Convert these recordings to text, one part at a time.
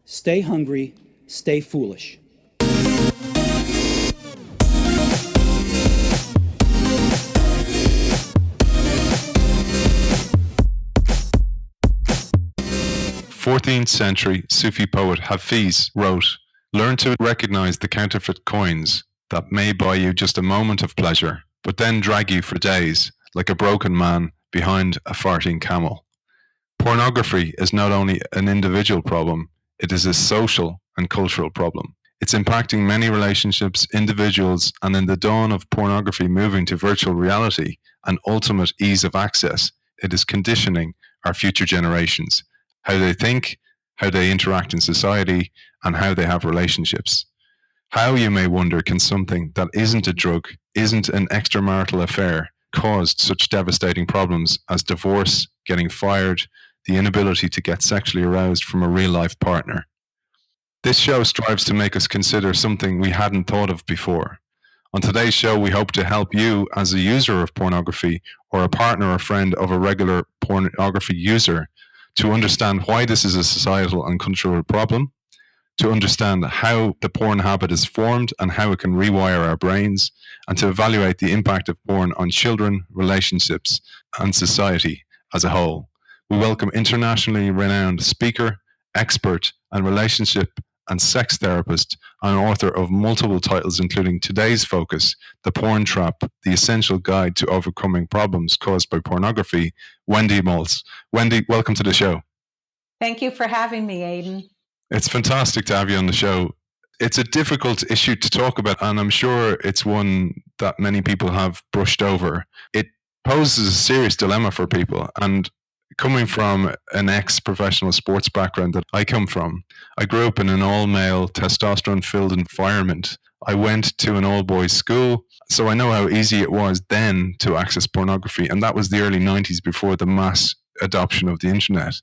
Stay hungry, stay foolish. '14th century Sufi poet Hafiz wrote, "Learn to recognize the counterfeit coins that may buy you just a moment of pleasure, but then drag you for days, like a broken man behind a farting camel." Pornography is not only an individual problem, it is a social and cultural problem. It's impacting many relationships, individuals, and in the dawn of pornography moving to virtual reality and ultimate ease of access, it is conditioning our future generations, how they think, how they interact in society, and how they have relationships. How, you may wonder, can something that isn't a drug, isn't an extramarital affair, caused such devastating problems as divorce, getting fired, the inability to get sexually aroused from a real-life partner? This show strives to make us consider something we hadn't thought of before. On today's show, we hope to help you as a user of pornography or a partner or friend of a regular pornography user to understand why this is a societal and cultural problem, to understand how the porn habit is formed and how it can rewire our brains, and to evaluate the impact of porn on children, relationships, and society as a whole. We welcome internationally renowned speaker, expert, and relationship and sex therapist, and author of multiple titles including today's focus, The Porn Trap, The Essential Guide to Overcoming Problems Caused by Pornography, Wendy Maltz. Wendy, welcome to the show. Thank you for having me, Aidan. It's fantastic to have you on the show. It's a difficult issue to talk about, and I'm sure it's one that many people have brushed over. It poses a serious dilemma for people, and coming from an ex-professional sports background that I come from, I grew up in an all-male, testosterone-filled environment. I went to an all-boys school, so I know how easy it was then to access pornography, and that was the early 90s before the mass adoption of the internet.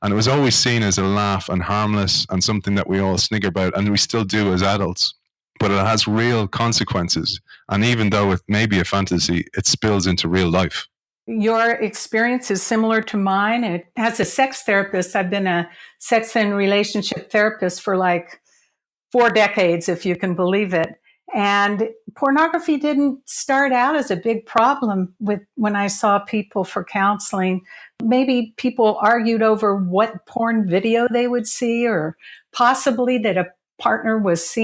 And it was always seen as a laugh and harmless and something that we all snigger about, and we still do as adults. But it has real consequences, and even though it may be a fantasy, it spills into real life. Your experience is similar to mine. As a sex therapist, I've been a sex and relationship therapist for like 4 decades, if you can believe it. And pornography didn't start out as a big problem when I saw people for counseling. Maybe people argued over what porn video they would see, or possibly that a partner was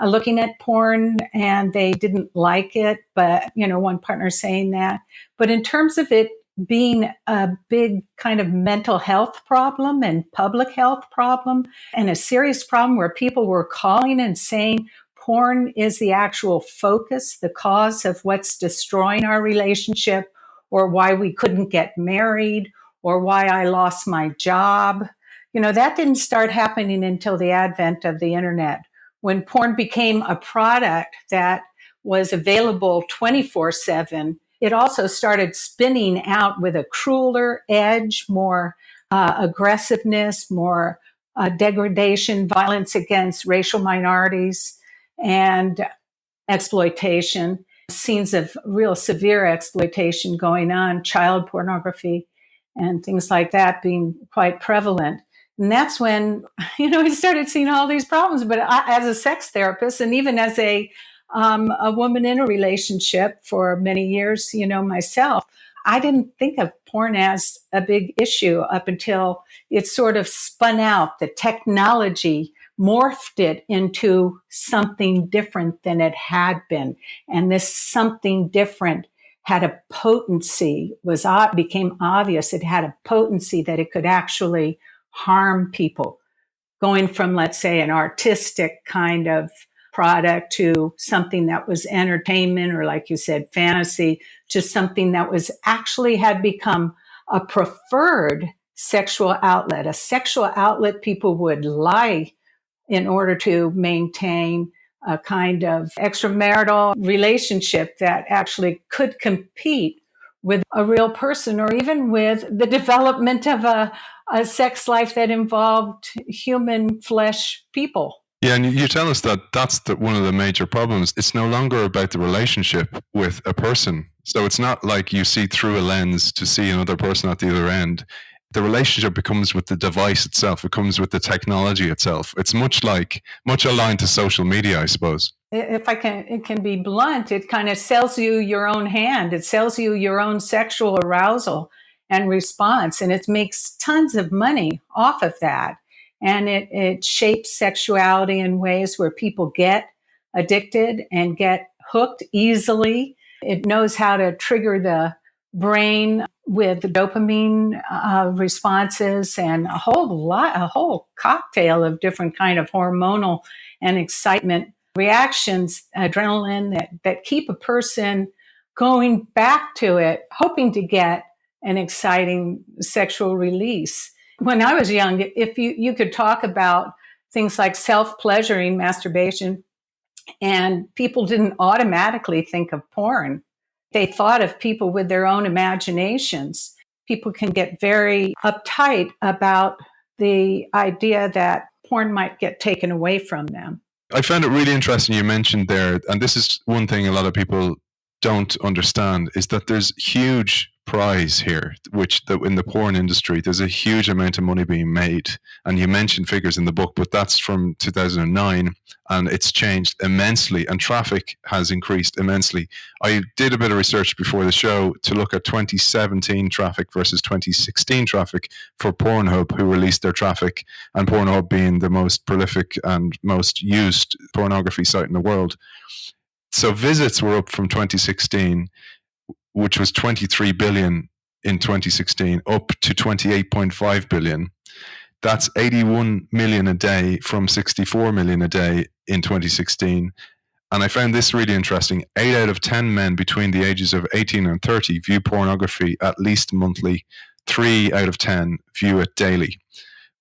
looking at porn and they didn't like it, but, one partner saying that. But in terms of it being a big kind of mental health problem and public health problem and a serious problem where people were calling and saying porn is the actual focus, the cause of what's destroying our relationship, or why we couldn't get married, or why I lost my job. That didn't start happening until the advent of the internet, when porn became a product that was available 24/7. It also started spinning out with a crueler edge, more aggressiveness, more degradation, violence against racial minorities, and exploitation, scenes of real severe exploitation going on, child pornography, and things like that being quite prevalent. And that's when, we started seeing all these problems. But as a sex therapist, and even as a woman in a relationship for many years, myself, I didn't think of porn as a big issue up until it sort of spun out. The technology morphed it into something different than it had been. And this something different had a potency, became obvious. It had a potency that it could actually harm people, going from, let's say, an artistic kind of product to something that was entertainment, or like you said, fantasy, to something that was actually had become a preferred sexual outlet, a sexual outlet people would lie in order to maintain a kind of extramarital relationship that actually could compete with a real person, or even with the development of a sex life that involved human flesh people. Yeah, and you tell us that that's one of the major problems. It's no longer about the relationship with a person. So it's not like you see through a lens to see another person at the other end. The relationship becomes with the device itself. It comes with the technology itself. It's much aligned to social media, I suppose. If it can be blunt, it kind of sells you your own hand. It sells you your own sexual arousal and response, and it makes tons of money off of that. And it shapes sexuality in ways where people get addicted and get hooked easily. It knows how to trigger the brain with dopamine responses and a whole cocktail of different kind of hormonal and excitement reactions, adrenaline that keep a person going back to it, hoping to get an exciting sexual release. When I was young, if you could talk about things like self-pleasuring masturbation, and people didn't automatically think of porn. They thought of people with their own imaginations. People can get very uptight about the idea that porn might get taken away from them. I found it really interesting you mentioned there, and this is one thing a lot of people don't understand, is that there's huge prize here, in the porn industry, there's a huge amount of money being made. And you mentioned figures in the book, but that's from 2009, and it's changed immensely, and traffic has increased immensely. I did a bit of research before the show to look at 2017 traffic versus 2016 traffic for Pornhub, who released their traffic, and Pornhub being the most prolific and most used pornography site in the world. So visits were up from 2016, which was 23 billion in 2016, up to 28.5 billion. That's 81 million a day from 64 million a day in 2016. And I found this really interesting. 8 out of 10 men between the ages of 18 and 30 view pornography at least monthly. 3 out of 10 view it daily.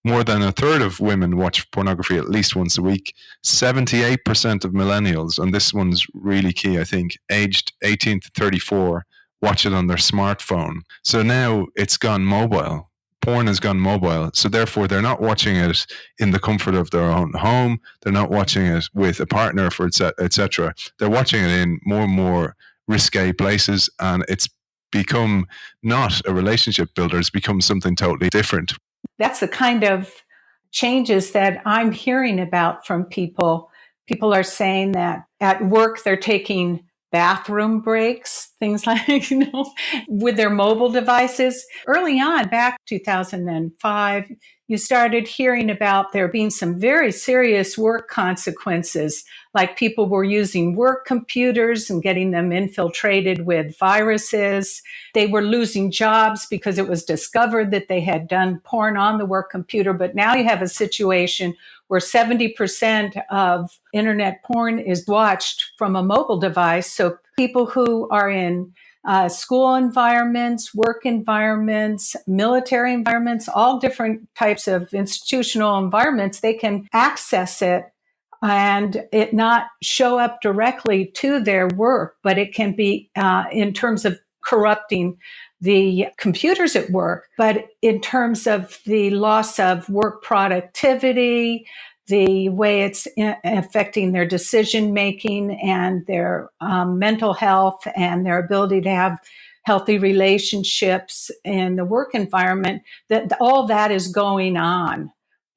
More than a third of women watch pornography at least once a week. 78% of millennials, and this one's really key, I think, aged 18 to 34, watch it on their smartphone. So now it's gone mobile. Porn has gone mobile. So therefore, they're not watching it in the comfort of their own home. They're not watching it with a partner, for etc. They're watching it in more and more risque places, and it's become not a relationship builder. It's become something totally different. That's the kind of changes that I'm hearing about from people. People are saying that at work they're taking bathroom breaks, things like, with their mobile devices. Early on, back 2005, you started hearing about there being some very serious work consequences, like people were using work computers and getting them infiltrated with viruses. They were losing jobs because it was discovered that they had done porn on the work computer. But now you have a situation where 70% of internet porn is watched from a mobile device. So people who are in school environments, work environments, military environments, all different types of institutional environments, they can access it and it not show up directly to their work, but it can be in terms of corrupting the computers at work, but in terms of the loss of work productivity, the way it's affecting their decision making and their mental health and their ability to have healthy relationships in the work environment, that all that is going on.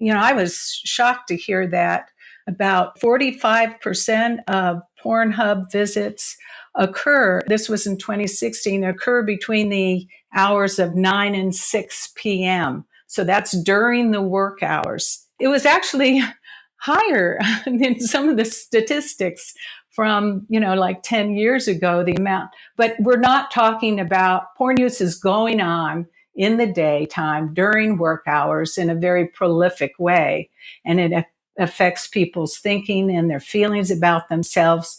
I was shocked to hear that about 45% of Pornhub visits occur, this was in 2016, occur between the hours of 9 and 6 p.m. So that's during the work hours. It was actually higher than some of the statistics from, like 10 years ago, the amount. But we're not talking about porn use is going on in the daytime during work hours in a very prolific way. And it affects people's thinking and their feelings about themselves,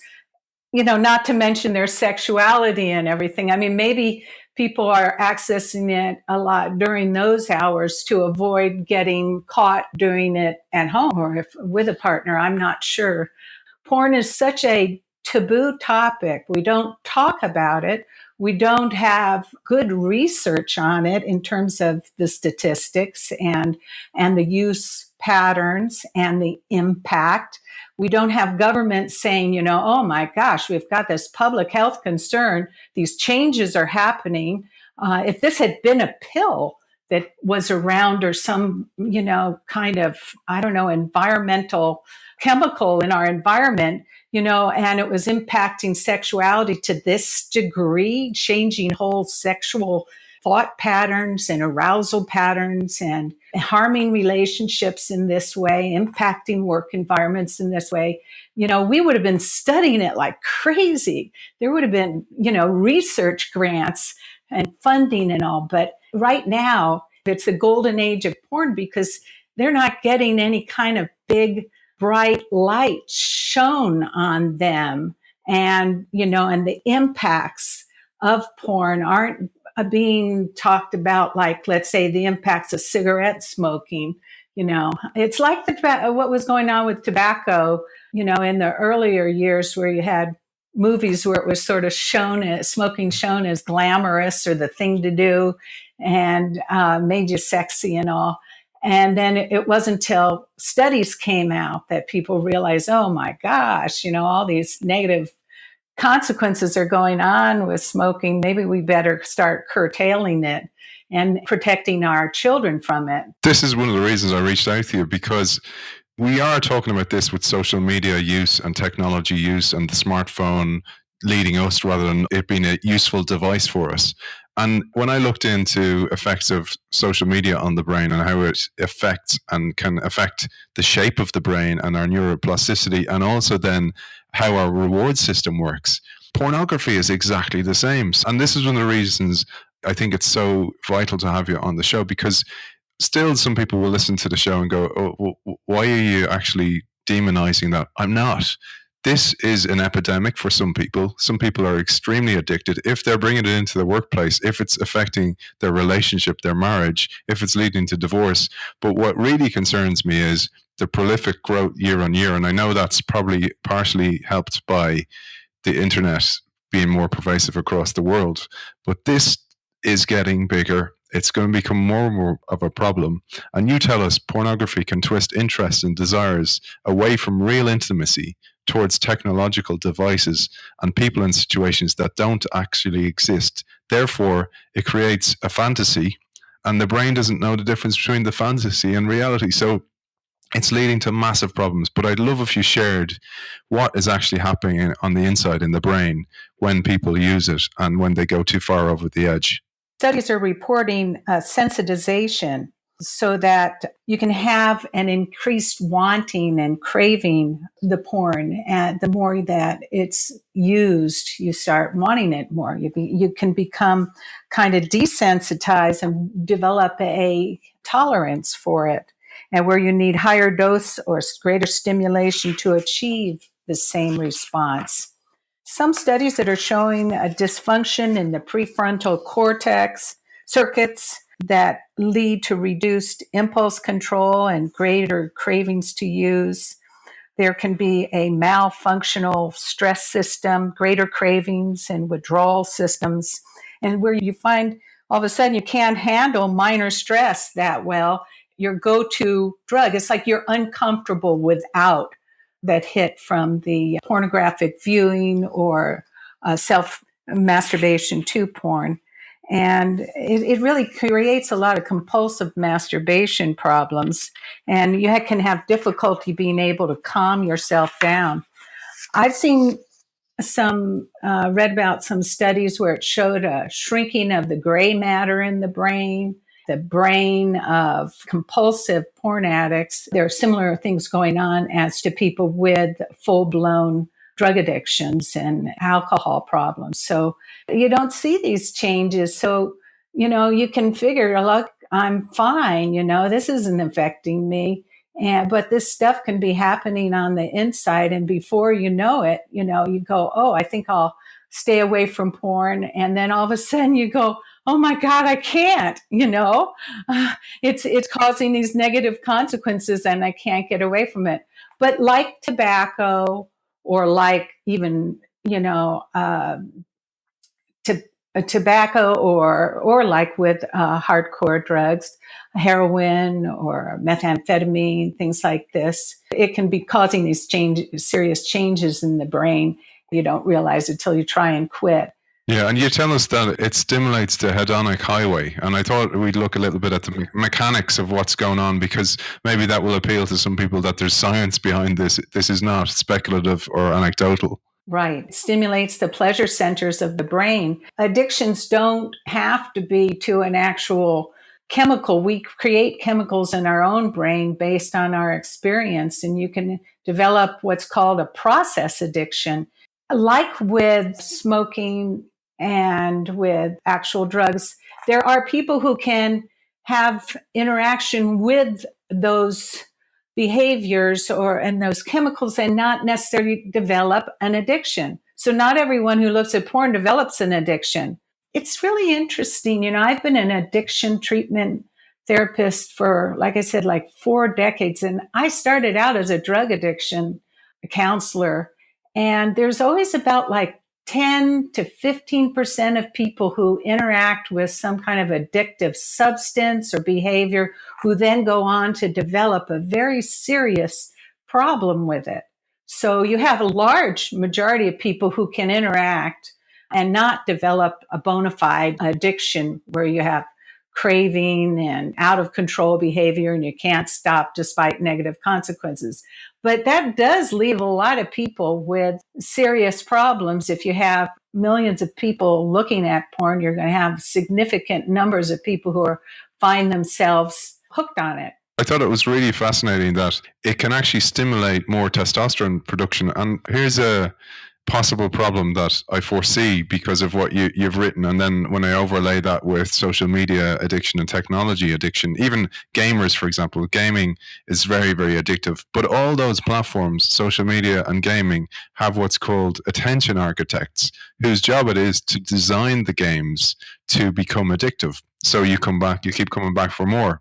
not to mention their sexuality and everything. I mean, maybe people are accessing it a lot during those hours to avoid getting caught doing it at home or if with a partner. I'm not sure. Porn is such a taboo topic. We don't talk about it. We don't have good research on it in terms of the statistics and the use patterns and the impact. We don't have government saying, oh my gosh, we've got this public health concern. These changes are happening. If this had been a pill that was around, or some, kind of, I don't know, environmental chemical in our environment, and it was impacting sexuality to this degree, changing whole sexual thought patterns and arousal patterns and harming relationships in this way, impacting work environments in this way. We would have been studying it like crazy. There would have been, research grants and funding and all. But right now, it's the golden age of porn because they're not getting any kind of big, bright light shown on them. And, and the impacts of porn aren't being talked about, like, let's say, the impacts of cigarette smoking. It's like what was going on with tobacco, in the earlier years, where you had movies where it was sort of smoking shown as glamorous or the thing to do, and made you sexy and all. And then it wasn't until studies came out that people realized, oh my gosh, all these negative consequences are going on with smoking. Maybe we better start curtailing it and protecting our children from it. This is one of the reasons I reached out to you, because we are talking about this with social media use and technology use and the smartphone leading us rather than it being a useful device for us. And when I looked into effects of social media on the brain and how it affects and can affect the shape of the brain and our neuroplasticity, and also then how our reward system works, pornography is exactly the same. And this is one of the reasons I think it's so vital to have you on the show, because still some people will listen to the show and go, oh, why are you actually demonizing that? I'm not. This is an epidemic for some people. Some people are extremely addicted. If they're bringing it into the workplace, if it's affecting their relationship, their marriage, if it's leading to divorce. But what really concerns me is the prolific growth year on year. And I know that's probably partially helped by the internet being more pervasive across the world. But this is getting bigger. It's going to become more and more of a problem. And you tell us pornography can twist interests and desires away from real intimacy towards technological devices and people in situations that don't actually exist. Therefore, it creates a fantasy, and the brain doesn't know the difference between the fantasy and reality. So it's leading to massive problems. But I'd love if you shared what is actually happening on the inside in the brain when people use it and when they go too far over the edge. Studies are reporting sensitization, so that you can have an increased wanting and craving the porn. And the more that it's used, you start wanting it more. You can become kind of desensitized and develop a tolerance for it, and where you need higher dose or greater stimulation to achieve the same response. Some studies that are showing a dysfunction in the prefrontal cortex circuits that lead to reduced impulse control and greater cravings to use. There can be a malfunctional stress system, greater cravings and withdrawal systems, and where you find all of a sudden you can't handle minor stress that well. Your go-to drug, it's like you're uncomfortable without that hit from the pornographic viewing or self-masturbation to porn. And it really creates a lot of compulsive masturbation problems. And you can have difficulty being able to calm yourself down. I've seen read about some studies where it showed a shrinking of the gray matter in the brain of compulsive porn addicts. There are similar things going on as to people with full-blown drug addictions and alcohol problems. So you don't see these changes. So, you can figure, look, I'm fine, this isn't affecting me. But this stuff can be happening on the inside. And before you know it, you go, oh, I think I'll stay away from porn. And then all of a sudden you go, oh my God, I can't, it's causing these negative consequences and I can't get away from it. But like tobacco, or like even, tobacco or like with hardcore drugs, heroin or methamphetamine, things like this, it can be causing these serious changes in the brain. You don't realize it till you try and quit. Yeah, and you tell us that it stimulates the hedonic highway, and I thought we'd look a little bit at the mechanics of what's going on, because maybe that will appeal to some people, that there's science behind this. This is not speculative or anecdotal. Right. It stimulates the pleasure centers of the brain. Addictions don't have to be to an actual chemical. We create chemicals in our own brain based on our experience, and you can develop what's called a process addiction. Like with smoking and with actual drugs, there are people who can have interaction with those behaviors or and those chemicals and not necessarily develop an addiction. So not everyone who looks at porn develops an addiction. It's really interesting. I've been an addiction treatment therapist for, like I said, like 4 decades. And I started out as a drug addiction counselor. And there's always about like 10 to 15% of people who interact with some kind of addictive substance or behavior who then go on to develop a very serious problem with it. So you have a large majority of people who can interact and not develop a bona fide addiction where you have craving and out of control behavior and you can't stop despite negative consequences. But that does leave a lot of people with serious problems. If you have millions of people looking at porn, you're going to have significant numbers of people who find themselves hooked on it. I thought it was really fascinating that it can actually stimulate more testosterone production. And here's a possible problem that I foresee because of what you've written. And then when I overlay that with social media addiction and technology addiction, even gamers, for example, gaming is very, very addictive. But all those platforms, social media and gaming, have what's called attention architects, whose job it is to design the games to become addictive. So you keep coming back for more.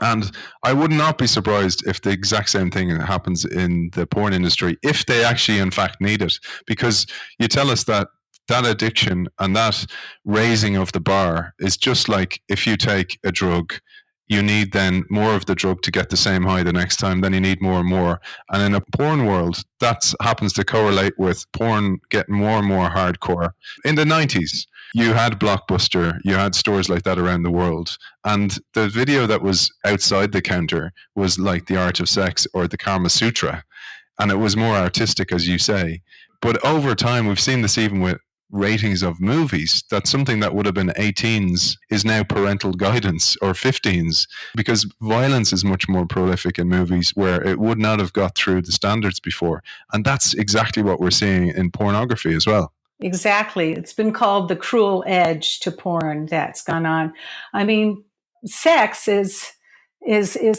And I would not be surprised if the exact same thing happens in the porn industry, if they actually, in fact, need it. Because you tell us that addiction and that raising of the bar is just like if you take a drug, you need then more of the drug to get the same high the next time, then you need more and more. And in a porn world, that happens to correlate with porn getting more and more hardcore. In the 90s, you had Blockbuster, you had stores like that around the world. And the video that was outside the counter was like The Art of Sex or the Kama Sutra. And it was more artistic, as you say. But over time, we've seen this even with ratings of movies, that something that would have been 18s is now parental guidance, or 15s, because violence is much more prolific in movies where it would not have got through the standards before. And that's exactly what we're seeing in pornography as well. Exactly. It's been called the cruel edge to porn that's gone on. I mean, sex is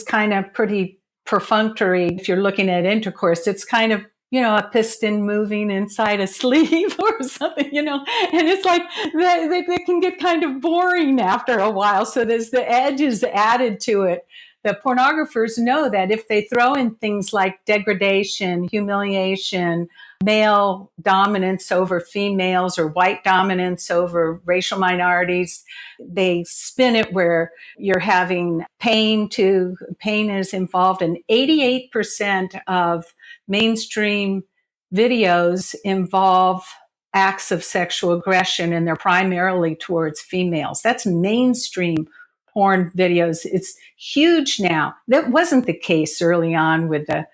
kind of pretty perfunctory. If you're looking at intercourse, it's kind of, a piston moving inside a sleeve or something, and it's like they can get kind of boring after a while. So there's the edge is added to it. The pornographers know that if they throw in things like degradation, humiliation, male dominance over females, or white dominance over racial minorities, they spin it where you're having pain is involved. And 88% of mainstream videos involve acts of sexual aggression, and they're primarily towards females. That's mainstream porn videos. It's huge now. That wasn't the case early on with the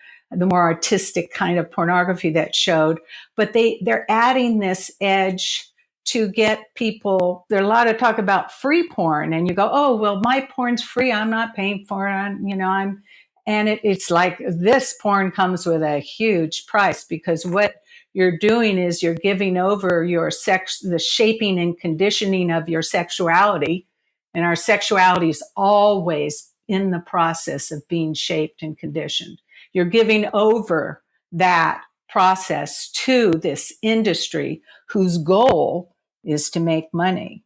more artistic kind of pornography that showed, but they're adding this edge to get people. There's a lot of talk about free porn, and you go, oh, well, my porn's free. I'm not paying for it. It's like this porn comes with a huge price, because what you're doing is you're giving over the shaping and conditioning of your sexuality. And our sexuality is always in the process of being shaped and conditioned. You're giving over that process to this industry whose goal is to make money.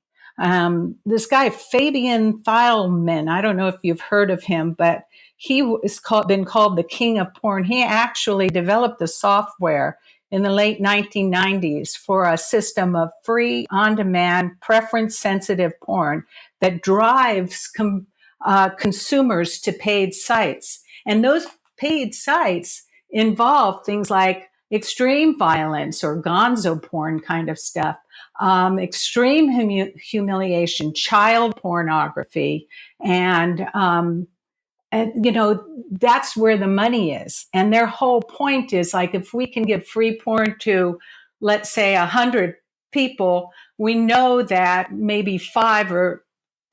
This guy, Fabian Thielman, I don't know if you've heard of him, but he has been called the king of porn. He actually developed the software in the late 1990s for a system of free, on-demand, preference-sensitive porn that drives consumers to paid sites. And those paid sites involve things like extreme violence or gonzo porn kind of stuff, extreme humiliation, child pornography, and that's where the money is. And their whole point is like, if we can give free porn to, let's say, 100 people, we know that maybe 5 or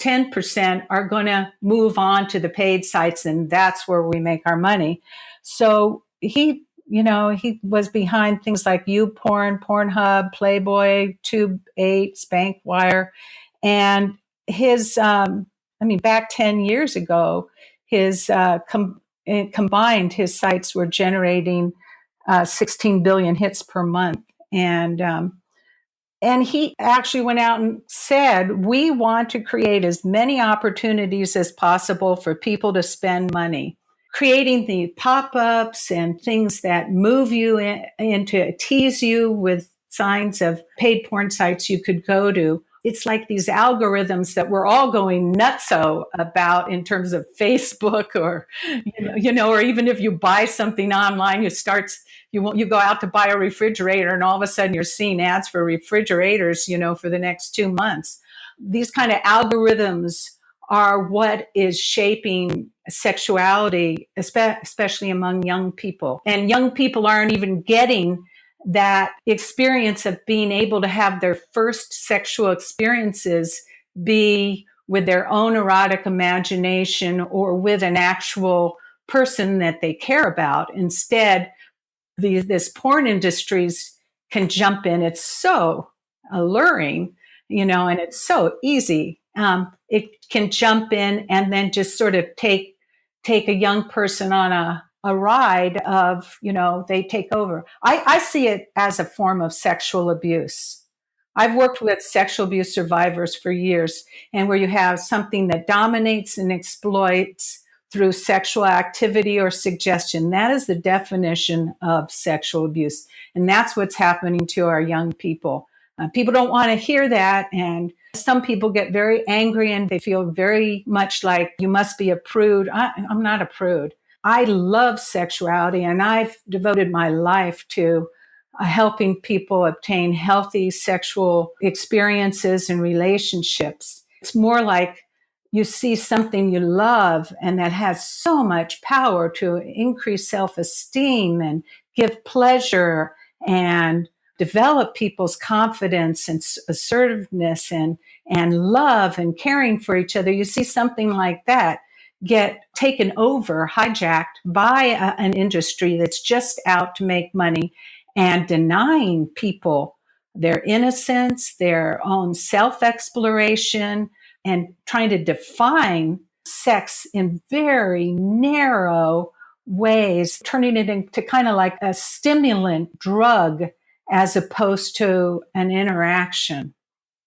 10% are going to move on to the paid sites, and that's where we make our money. So he was behind things like YouPorn, Pornhub, Playboy, Tube 8, Spankwire. And his, back 10 years ago, his combined, his sites were generating 16 billion hits per month. And he actually went out and said, we want to create as many opportunities as possible for people to spend money. Creating the pop-ups and things that move you into, tease you with signs of paid porn sites you could go to. It's like these algorithms that we're all going nutso about in terms of Facebook, or or even if you buy something online, you go out to buy a refrigerator, and all of a sudden you're seeing ads for refrigerators, for the next 2 months. These kind of algorithms are what is shaping sexuality, especially among young people. And young people aren't even getting that experience of being able to have their first sexual experiences be with their own erotic imagination or with an actual person that they care about. Instead, this porn industries can jump in. It's so alluring, and it's so easy. It can jump in and then just sort of take a young person on a ride of, they take over. I see it as a form of sexual abuse. I've worked with sexual abuse survivors for years, and where you have something that dominates and exploits through sexual activity or suggestion. That is the definition of sexual abuse. And that's what's happening to our young people. People don't want to hear that. And some people get very angry and they feel very much like, you must be a prude. I'm not a prude. I love sexuality, and I've devoted my life to helping people obtain healthy sexual experiences and relationships. It's more like you see something you love and that has so much power to increase self-esteem and give pleasure and develop people's confidence and assertiveness and love and caring for each other. You see something like that get taken over, hijacked by an industry that's just out to make money and denying people their innocence, their own self-exploration, and trying to define sex in very narrow ways, turning it into kind of like a stimulant drug as opposed to an interaction.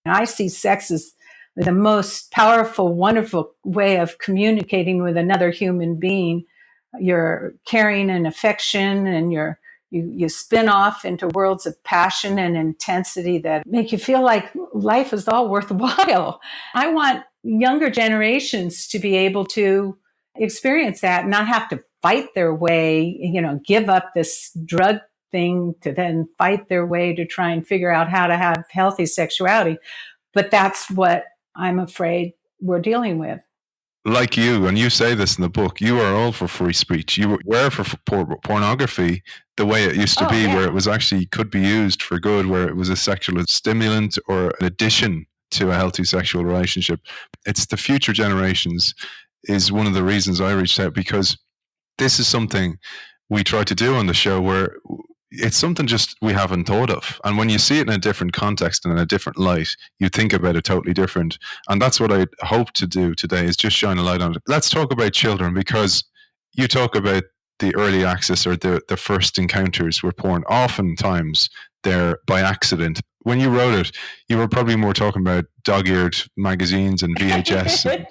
I see sex as the most powerful, wonderful way of communicating with another human being. You're carrying an affection, and you spin off into worlds of passion and intensity that make you feel like life is all worthwhile. I want younger generations to be able to experience that and not have to fight their way, give up this drug thing to then fight their way to try and figure out how to have healthy sexuality. But that's what I'm afraid we're dealing with. Like you, and you say this in the book, you are all for free speech. You were for pornography the way it used to be, where it was actually could be used for good, where it was a sexual stimulant or an addition to a healthy sexual relationship. It's the future generations is one of the reasons I reached out, because this is something we try to do on the show where it's something just we haven't thought of. And when you see it in a different context and in a different light, you think about it totally different. And that's what I hope to do today, is just shine a light on it. Let's talk about children, because you talk about the early access or the first encounters with porn. Oftentimes they're by accident. When you wrote it, you were probably more talking about dog-eared magazines and VHS, and,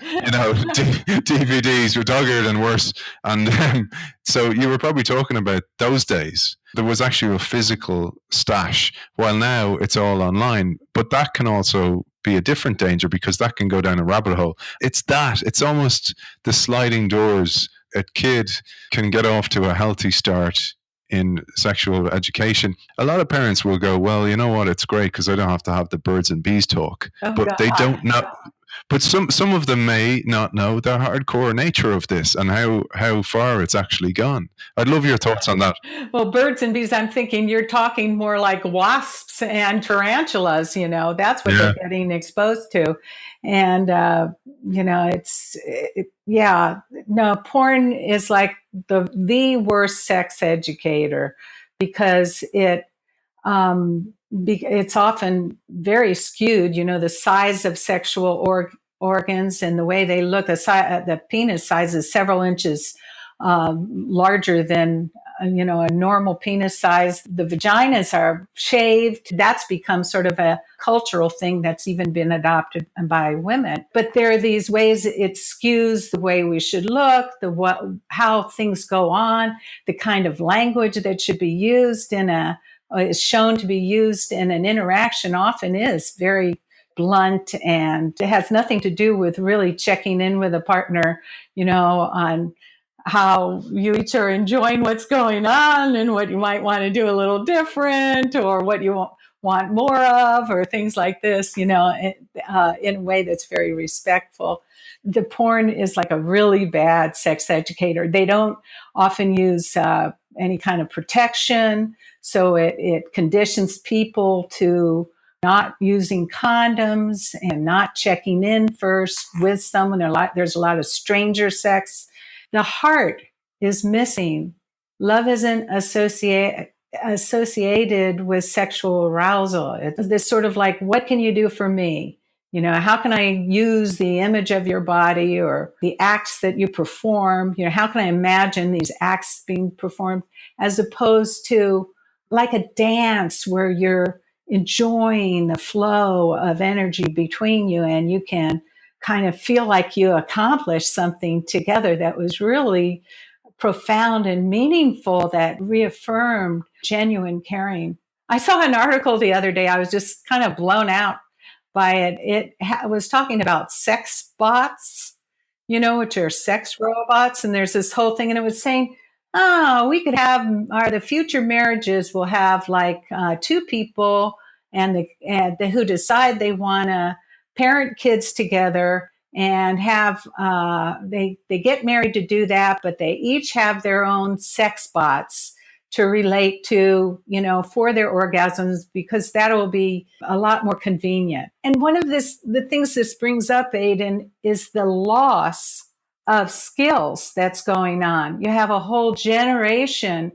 DVDs were dog-eared and worse. And so you were probably talking about those days. There was actually a physical stash, while now it's all online. But that can also be a different danger, because that can go down a rabbit hole. It's almost the sliding doors. A kid can get off to a healthy start in sexual education, a lot of parents will go, well, you know what, it's great because I don't have to have the birds and bees talk. Oh, But they God. don't know. But some of them may not know the hardcore nature of this and how far it's actually gone. I'd love your thoughts on that. Well, birds and bees, I'm thinking you're talking more like wasps and tarantulas, that's what Yeah. they're getting exposed to. And, yeah, no, porn is like the worst sex educator because it's often very skewed, the size of sexual organs and the way they look. The penis size is several inches larger than a normal penis size. The vaginas are shaved. That's become sort of a cultural thing that's even been adopted by women. But there are these ways it skews the way we should look, how things go on, the kind of language that should be used is shown to be used in an interaction often is very blunt, and it has nothing to do with really checking in with a partner, on how you each are enjoying what's going on and what you might want to do a little different or what you want more of or things like this, in a way that's very respectful. The porn is like a really bad sex educator. They don't often use any kind of protection. So it conditions people to not using condoms and not checking in first with someone. There's a lot of stranger sex. The heart is missing. Love isn't associated with sexual arousal. It's this sort of like, what can you do for me? How can I use the image of your body or the acts that you perform? How can I imagine these acts being performed as opposed to like a dance where you're enjoying the flow of energy between you and you can kind of feel like you accomplished something together that was really profound and meaningful, that reaffirmed genuine caring. I saw an article the other day. I was just kind of blown out by it. It was talking about sex bots, which are sex robots. And there's this whole thing, and it was saying, we could have, the future marriages will have like two people and who decide they want to parent kids together and have, they get married to do that, but they each have their own sex bots to relate to, for their orgasms, because that'll be a lot more convenient. And one of the things this brings up, Aidan, is the loss of skills that's going on. You have a whole generation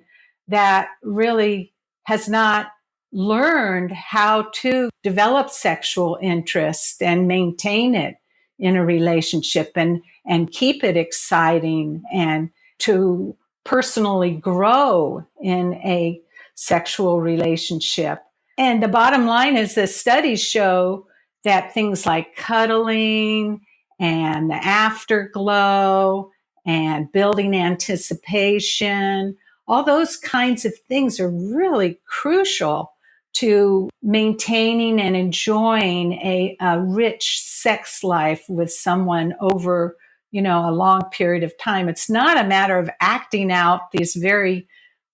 that really has not learned how to develop sexual interest and maintain it in a relationship and keep it exciting and to personally grow in a sexual relationship. And the bottom line is the studies show that things like cuddling and the afterglow and building anticipation, all those kinds of things are really crucial to maintaining and enjoying a rich sex life with someone over, a long period of time. It's not a matter of acting out these very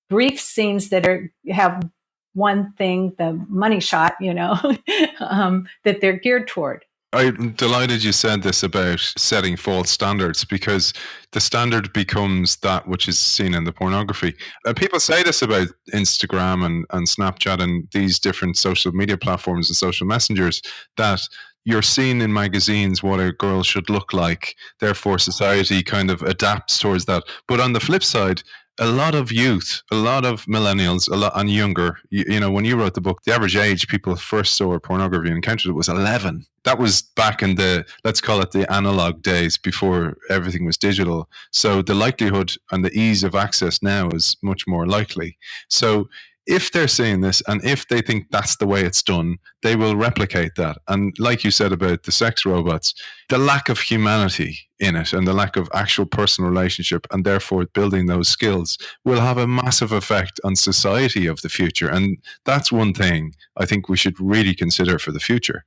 brief scenes that have one thing, the money shot, that they're geared toward. I'm delighted you said this about setting false standards, because the standard becomes that which is seen in the pornography. People say this about Instagram and Snapchat and these different social media platforms and social messengers, that you're seen in magazines what a girl should look like. Therefore, society kind of adapts towards that. But on the flip side, a lot of youth, a lot of millennials, and younger, when you wrote the book, the average age people first saw pornography and encountered it was 11. That was back in let's call it the analog days before everything was digital. So the likelihood and the ease of access now is much more likely. So if they're seeing this and if they think that's the way it's done, they will replicate that. And like you said about the sex robots, the lack of humanity in it and the lack of actual personal relationship and therefore building those skills will have a massive effect on society of the future. And that's one thing I think we should really consider for the future.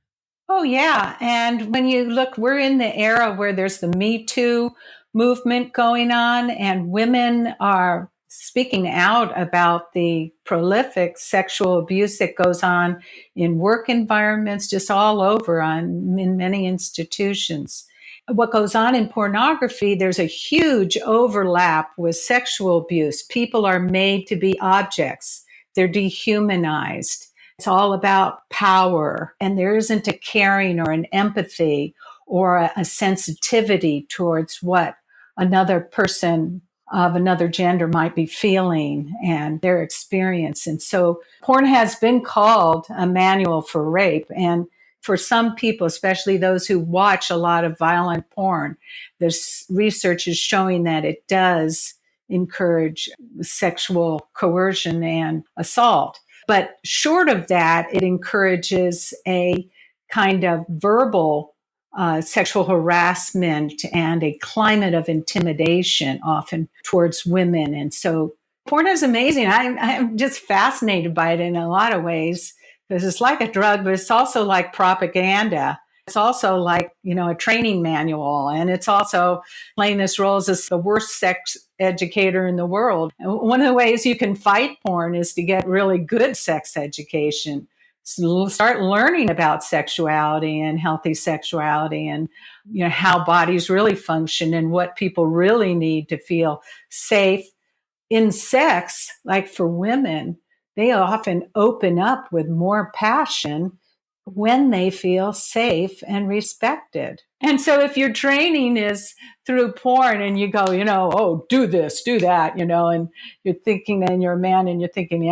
Oh, yeah. And when you look, we're in the era where there's the Me Too movement going on, and women are speaking out about the prolific sexual abuse that goes on in work environments, just all over in many institutions. What goes on in pornography, there's a huge overlap with sexual abuse. People are made to be objects. They're dehumanized. It's all about power, and there isn't a caring or an empathy or a sensitivity towards what another person of another gender might be feeling and their experience. And so porn has been called a manual for rape. And for some people, especially those who watch a lot of violent porn, there's research is showing that it does encourage sexual coercion and assault. But short of that, it encourages a kind of verbal sexual harassment and a climate of intimidation often towards women. And so porn is amazing. I'm just fascinated by it in a lot of ways because it's like a drug, but it's also like propaganda. It's also like, a training manual. And it's also playing this role as the worst sex educator in the world. And one of the ways you can fight porn is to get really good sex education. So start learning about sexuality and healthy sexuality and how bodies really function and what people really need to feel safe in sex. Like for women, they often open up with more passion when they feel safe and respected. And so if your training is through porn and you go, oh, do this, do that, and you're thinking, and you're a man and you're thinking,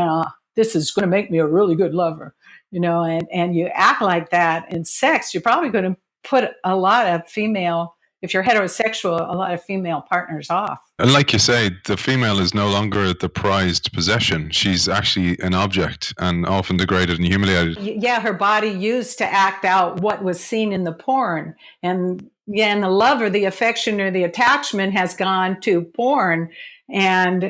this is going to make me a really good lover, and you act like that in sex, you're probably going to put a lot of female, if you're heterosexual, a lot of female partners off. And like you say, the female is no longer the prized possession. She's actually an object and often degraded and humiliated. Yeah, her body used to act out what was seen in the porn. And the love or the affection or the attachment has gone to porn and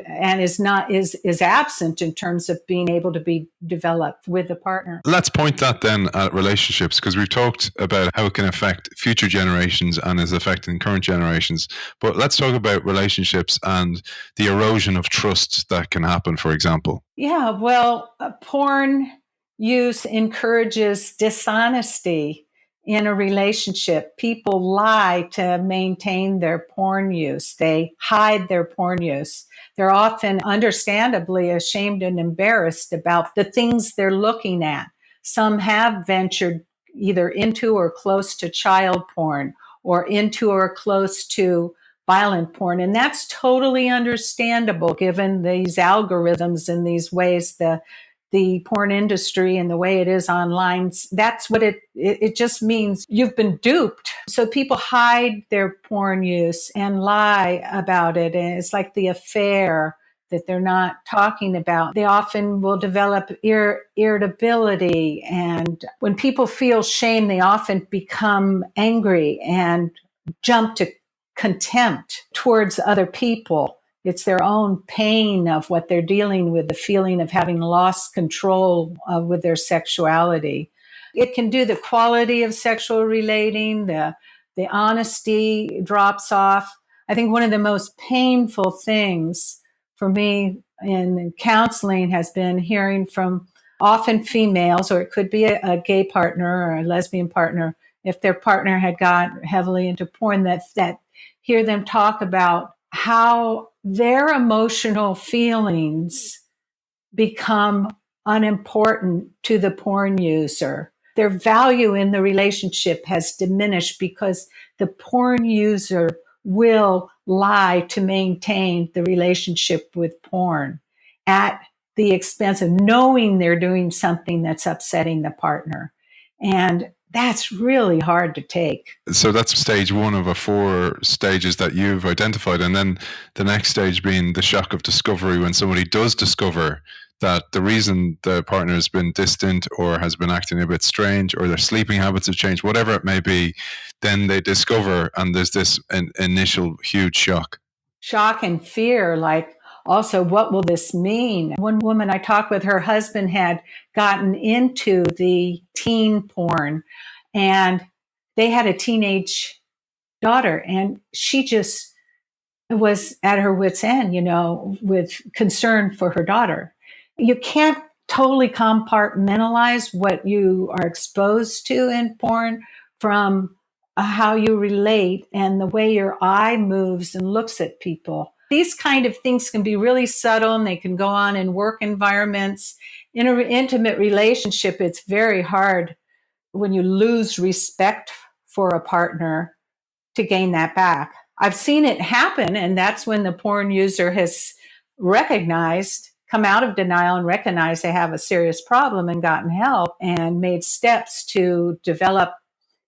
is absent in terms of being able to be developed with a partner. Let's point that then at relationships, because we've talked about how it can affect future generations and is affecting current generations. But let's talk about relationships and the erosion of trust that can happen, for example. Yeah, well, porn use encourages dishonesty in a relationship. People lie to maintain their porn use. They hide their porn use. They're often understandably ashamed and embarrassed about the things they're looking at. Some have ventured either into or close to child porn or into or close to violent porn. And that's totally understandable given these algorithms and these ways the porn industry and the way it is online. That's what it just means you've been duped. So people hide their porn use and lie about it. And it's like the affair that they're not talking about. They often will develop irritability. And when people feel shame, they often become angry and jump to contempt towards other people. It's their own pain of what they're dealing with, the feeling of having lost control with their sexuality. It can do the quality of sexual relating, the honesty drops off. I think one of the most painful things for me in counseling has been hearing from often females, or it could be a gay partner or a lesbian partner, if their partner had got heavily into porn, that hear them talk about how their emotional feelings become unimportant to the porn user. Their value in the relationship has diminished because the porn user will lie to maintain the relationship with porn at the expense of knowing they're doing something that's upsetting the partner. And that's really hard to take. So that's stage one of a 4 stages that you've identified. And then the next stage being the shock of discovery, when somebody does discover that the reason the partner has been distant or has been acting a bit strange or their sleeping habits have changed, whatever it may be, then they discover and there's this initial huge shock. Shock and fear, like, also, what will this mean? One woman I talked with, her husband had gotten into the teen porn and they had a teenage daughter and she just was at her wit's end, with concern for her daughter. You can't totally compartmentalize what you are exposed to in porn from how you relate and the way your eye moves and looks at people. These kind of things can be really subtle, and they can go on in work environments. In an intimate relationship, it's very hard when you lose respect for a partner to gain that back. I've seen it happen, and that's when the porn user has come out of denial and recognized they have a serious problem and gotten help and made steps to develop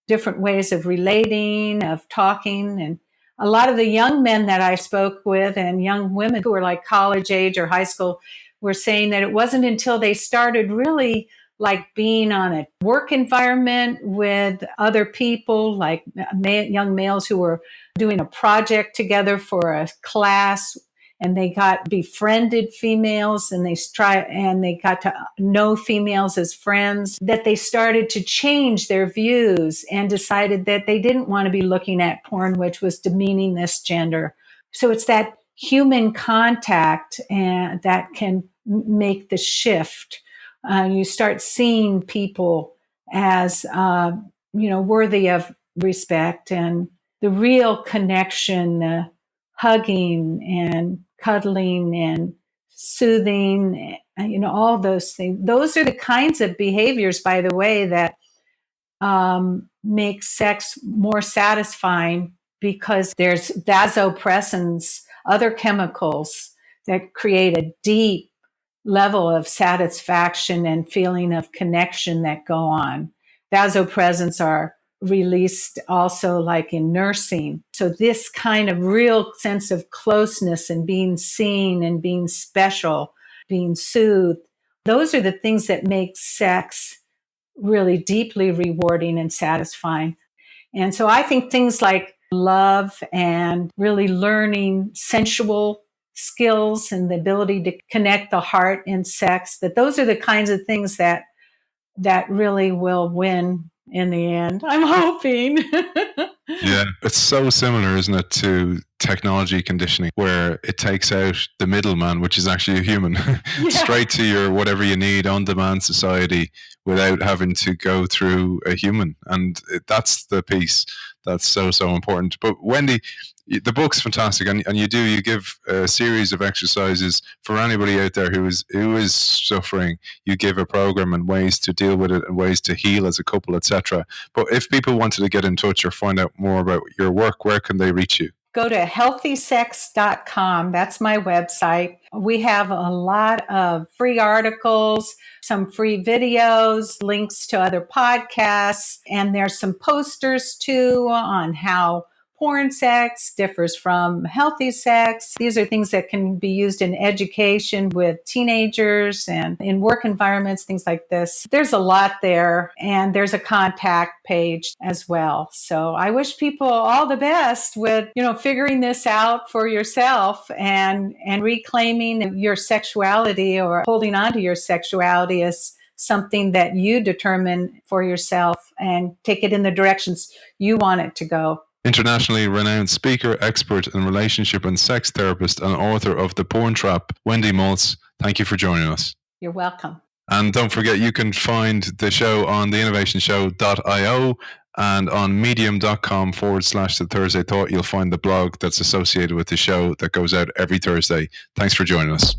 different ways of relating, of talking. And a lot of the young men that I spoke with and young women who were like college age or high school were saying that it wasn't until they started really like being on a work environment with other people, like young males who were doing a project together for a class, and they got befriended females, and they got to know females as friends, that they started to change their views and decided that they didn't want to be looking at porn, which was demeaning this gender. So it's that human contact and that can make the shift. You start seeing people as, worthy of respect, and the real connection, the hugging and cuddling and soothing, all those things. Those are the kinds of behaviors, by the way, that make sex more satisfying, because there's vasopressins, other chemicals that create a deep level of satisfaction and feeling of connection that go on. Vasopressins are released also like in nursing. So this kind of real sense of closeness and being seen and being special, being soothed, those are the things that make sex really deeply rewarding and satisfying. And so I think things like love and really learning sensual skills and the ability to connect the heart in sex, that those are the kinds of things that really will win in the end. I'm hoping. Yeah, it's so similar, isn't it, to technology conditioning, where it takes out the middleman, which is actually a human, straight to your whatever you need on-demand society without having to go through a human. And that's the piece that's so important. But Wendy, the book's fantastic, and you give a series of exercises for anybody out there who is suffering. You give a program and ways to deal with it and ways to heal as a couple, etc. But if people wanted to get in touch or find out more about your work, where can they reach you? Go to healthysex.com. That's my website. We have a lot of free articles, some free videos, links to other podcasts, and there's some posters too on how porn sex differs from healthy sex. These are things that can be used in education with teenagers and in work environments, things like this. There's a lot there, and there's a contact page as well. So I wish people all the best with, figuring this out for yourself and reclaiming your sexuality, or holding on to your sexuality as something that you determine for yourself and take it in the directions you want it to go. Internationally renowned speaker, expert in relationship and sex therapist, and author of The Porn Trap, Wendy Maltz, thank you for joining us. You're welcome. And don't forget, you can find the show on theinnovationshow.io and on medium.com/The Thursday Thought. You'll find the blog that's associated with the show that goes out every Thursday. Thanks for joining us.